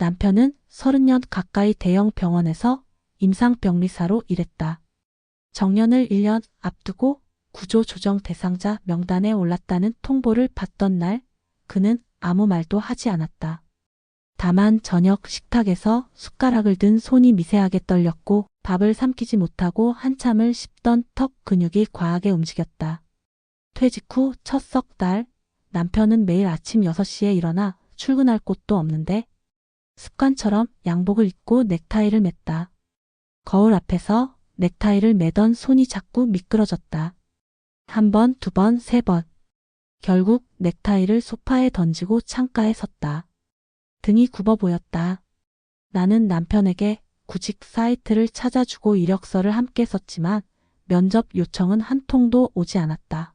남편은 30년 가까이 대형 병원에서 임상병리사로 일했다. 정년을 1년 앞두고 구조조정 대상자 명단에 올랐다는 통보를 받던 날 그는 아무 말도 하지 않았다. 다만 저녁 식탁에서 숟가락을 든 손이 미세하게 떨렸고 밥을 삼키지 못하고 한참을 씹던 턱 근육이 과하게 움직였다. 퇴직 후 첫 석 달 남편은 매일 아침 6시에 일어나 출근할 곳도 없는데 습관처럼 양복을 입고 넥타이를 맸다. 거울 앞에서 넥타이를 매던 손이 자꾸 미끄러졌다. 한 번, 두 번, 세 번. 결국 넥타이를 소파에 던지고 창가에 섰다. 등이 굽어 보였다. 나는 남편에게 구직 사이트를 찾아주고 이력서를 함께 썼지만 면접 요청은 한 통도 오지 않았다.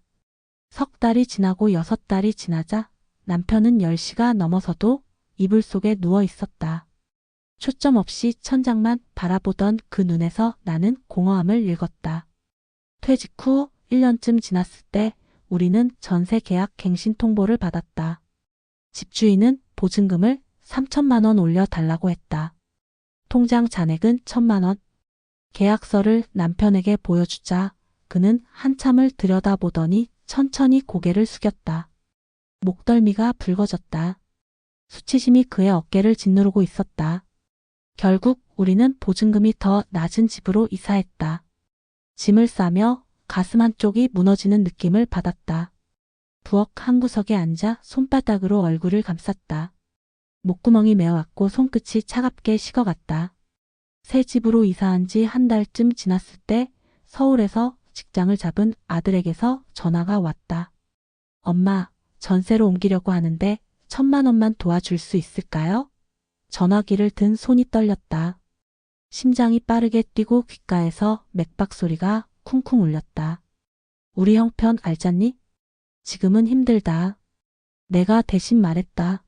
석 달이 지나고 6달이 지나자 남편은 10시가 넘어서도 이불 속에 누워 있었다. 초점 없이 천장만 바라보던 그 눈에서 나는 공허함을 읽었다. 퇴직 후 1년쯤 지났을 때 우리는 전세 계약 갱신 통보를 받았다. 집주인은 보증금을 3천만 원 올려달라고 했다. 통장 잔액은 1,000만 원. 계약서를 남편에게 보여주자 그는 한참을 들여다보더니 천천히 고개를 숙였다. 목덜미가 붉어졌다. 수치심이 그의 어깨를 짓누르고 있었다. 결국 우리는 보증금이 더 낮은 집으로 이사했다. 짐을 싸며 가슴 한쪽이 무너지는 느낌을 받았다. 부엌 한 구석에 앉아 손바닥으로 얼굴을 감쌌다. 목구멍이 메어왔고 손끝이 차갑게 식어갔다. 새 집으로 이사한 지 한 달쯤 지났을 때 서울에서 직장을 잡은 아들에게서 전화가 왔다. 엄마, 전세로 옮기려고 하는데 1,000만 원만 도와줄 수 있을까요? 전화기를 든 손이 떨렸다. 심장이 빠르게 뛰고 귓가에서 맥박 소리가 쿵쿵 울렸다. 우리 형편 알잖니? 지금은 힘들다. 내가 대신 말했다.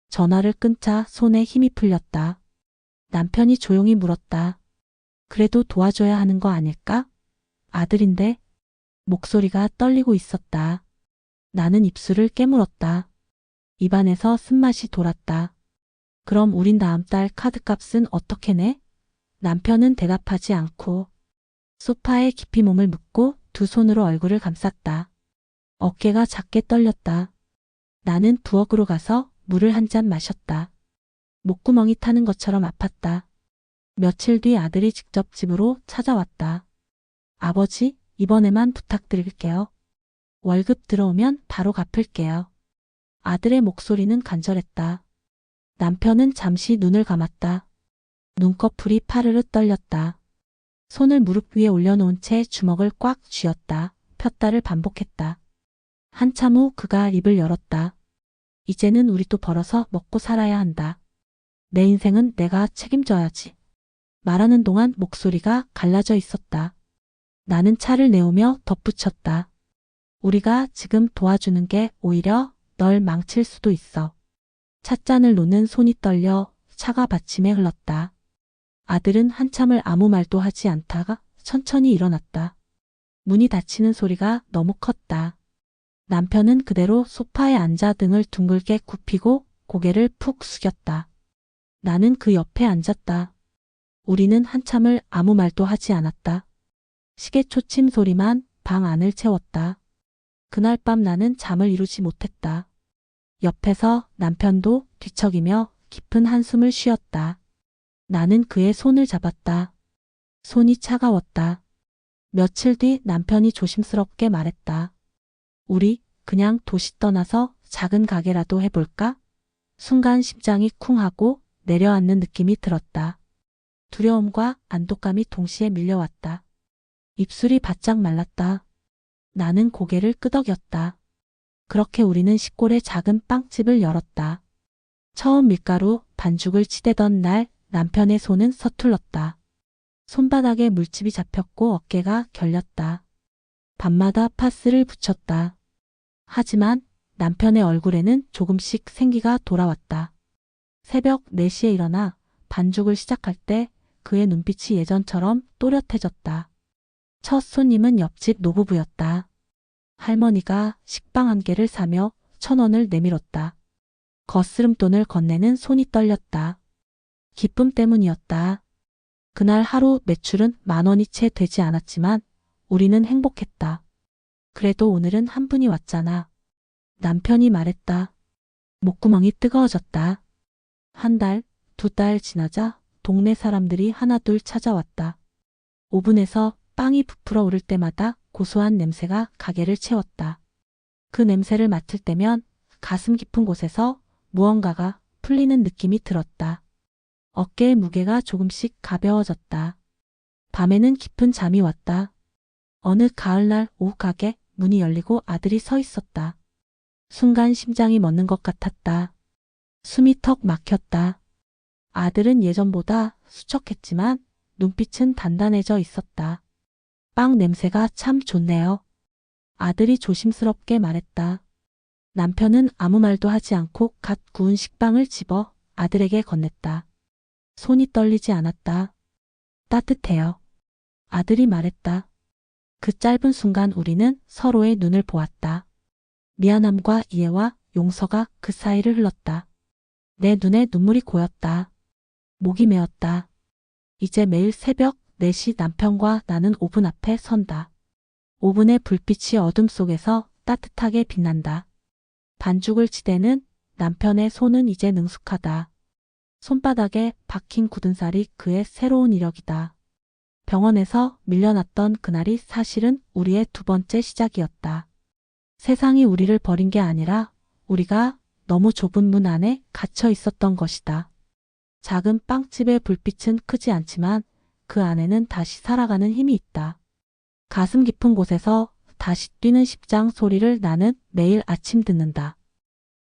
전화를 끊자 손에 힘이 풀렸다. 남편이 조용히 물었다. 그래도 도와줘야 하는 거 아닐까? 아들인데. 목소리가 떨리고 있었다. 나는 입술을 깨물었다. 입안에서 쓴맛이 돌았다. 그럼 우린 다음 달 카드값은 어떻게 내? 남편은 대답하지 않고 소파에 깊이 몸을 묻고 두 손으로 얼굴을 감쌌다. 어깨가 작게 떨렸다. 나는 부엌으로 가서 물을 한 잔 마셨다. 목구멍이 타는 것처럼 아팠다. 며칠 뒤 아들이 직접 집으로 찾아왔다. 아버지, 이번에만 부탁드릴게요. 월급 들어오면 바로 갚을게요. 아들의 목소리는 간절했다. 남편은 잠시 눈을 감았다. 눈꺼풀이 파르르 떨렸다. 손을 무릎 위에 올려놓은 채 주먹을 꽉 쥐었다. 폈다를 반복했다. 한참 후 그가 입을 열었다. 이제는 우리도 벌어서 먹고 살아야 한다. 내 인생은 내가 책임져야지. 말하는 동안 목소리가 갈라져 있었다. 나는 차를 내오며 덧붙였다. 우리가 지금 도와주는 게 오히려 널 망칠 수도 있어. 찻잔을 놓는 손이 떨려 차가 받침에 흘렀다. 아들은 한참을 아무 말도 하지 않다가 천천히 일어났다. 문이 닫히는 소리가 너무 컸다. 남편은 그대로 소파에 앉아 등을 둥글게 굽히고 고개를 푹 숙였다. 나는 그 옆에 앉았다. 우리는 한참을 아무 말도 하지 않았다. 시계 초침 소리만 방 안을 채웠다. 그날 밤 나는 잠을 이루지 못했다. 옆에서 남편도 뒤척이며 깊은 한숨을 쉬었다. 나는 그의 손을 잡았다. 손이 차가웠다. 며칠 뒤 남편이 조심스럽게 말했다. 우리 그냥 도시 떠나서 작은 가게라도 해볼까? 순간 심장이 쿵 하고 내려앉는 느낌이 들었다. 두려움과 안도감이 동시에 밀려왔다. 입술이 바짝 말랐다. 나는 고개를 끄덕였다. 그렇게 우리는 시골의 작은 빵집을 열었다. 처음 밀가루 반죽을 치대던 날 남편의 손은 서툴렀다. 손바닥에 물집이 잡혔고 어깨가 결렸다. 밤마다 파스를 붙였다. 하지만 남편의 얼굴에는 조금씩 생기가 돌아왔다. 새벽 4시에 일어나 반죽을 시작할 때 그의 눈빛이 예전처럼 또렷해졌다. 첫 손님은 옆집 노부부였다. 할머니가 식빵 1개를 사며 1,000원을 내밀었다. 거스름돈을 건네는 손이 떨렸다. 기쁨 때문이었다. 그날 하루 매출은 10,000원이 채 되지 않았지만 우리는 행복했다. 그래도 오늘은 한 분이 왔잖아. 남편이 말했다. 목구멍이 뜨거워졌다. 한 달, 2달 지나자 동네 사람들이 하나둘 찾아왔다. 오븐에서 빵이 부풀어 오를 때마다 고소한 냄새가 가게를 채웠다. 그 냄새를 맡을 때면 가슴 깊은 곳에서 무언가가 풀리는 느낌이 들었다. 어깨의 무게가 조금씩 가벼워졌다. 밤에는 깊은 잠이 왔다. 어느 가을날 오후 가게 문이 열리고 아들이 서 있었다. 순간 심장이 멎는 것 같았다. 숨이 턱 막혔다. 아들은 예전보다 수척했지만 눈빛은 단단해져 있었다. 빵 냄새가 참 좋네요. 아들이 조심스럽게 말했다. 남편은 아무 말도 하지 않고 갓 구운 식빵을 집어 아들에게 건넸다. 손이 떨리지 않았다. 따뜻해요. 아들이 말했다. 그 짧은 순간 우리는 서로의 눈을 보았다. 미안함과 이해와 용서가 그 사이를 흘렀다. 내 눈에 눈물이 고였다. 목이 메었다. 이제 매일 새벽 4시 남편과 나는 오븐 앞에 선다. 오븐의 불빛이 어둠 속에서 따뜻하게 빛난다. 반죽을 치대는 남편의 손은 이제 능숙하다. 손바닥에 박힌 굳은 살이 그의 새로운 이력이다. 병원에서 밀려났던 그날이 사실은 우리의 2번째 시작이었다. 세상이 우리를 버린 게 아니라 우리가 너무 좁은 문 안에 갇혀 있었던 것이다. 작은 빵집의 불빛은 크지 않지만 그 안에는 다시 살아가는 힘이 있다. 가슴 깊은 곳에서 다시 뛰는 심장 소리를 나는 매일 아침 듣는다.